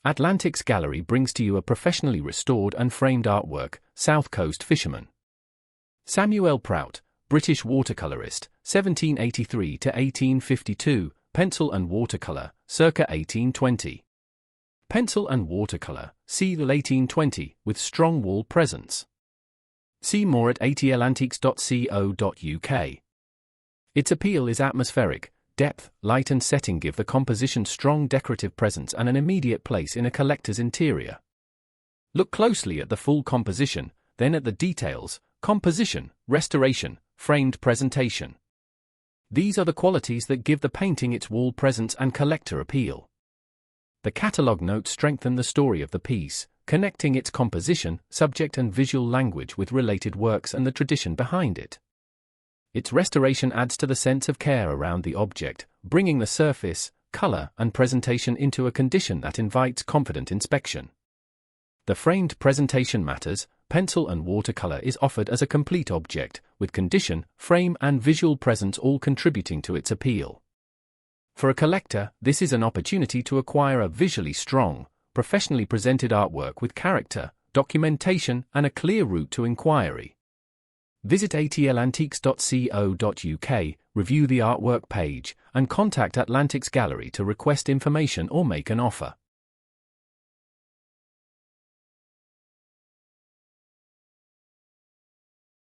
Atlantiques Gallery brings to you a professionally restored and framed artwork, South Coast Fisherman. Samuel Prout, British watercolorist, 1783 to 1852, pencil and watercolor, circa 1820. Pencil and watercolor, c. 1820, with strong wall presence. See more at atlantiques.co.uk. Its appeal is atmospheric. Depth, light and setting give the composition strong decorative presence and an immediate place in a collector's interior. Look closely at the full composition, then at the details, composition, restoration, framed presentation. These are the qualities that give the painting its wall presence and collector appeal. The catalogue notes strengthen the story of the piece, connecting its composition, subject and visual language with related works and the tradition behind it. Its restoration adds to the sense of care around the object, bringing the surface, color, and presentation into a condition that invites confident inspection. The framed presentation matters. Pencil and watercolor is offered as a complete object, with condition, frame, and visual presence all contributing to its appeal. For a collector, this is an opportunity to acquire a visually strong, professionally presented artwork with character, documentation, and a clear route to inquiry. Visit atlantiques.co.uk, review the artwork page, and contact Atlantiques Gallery to request information or make an offer.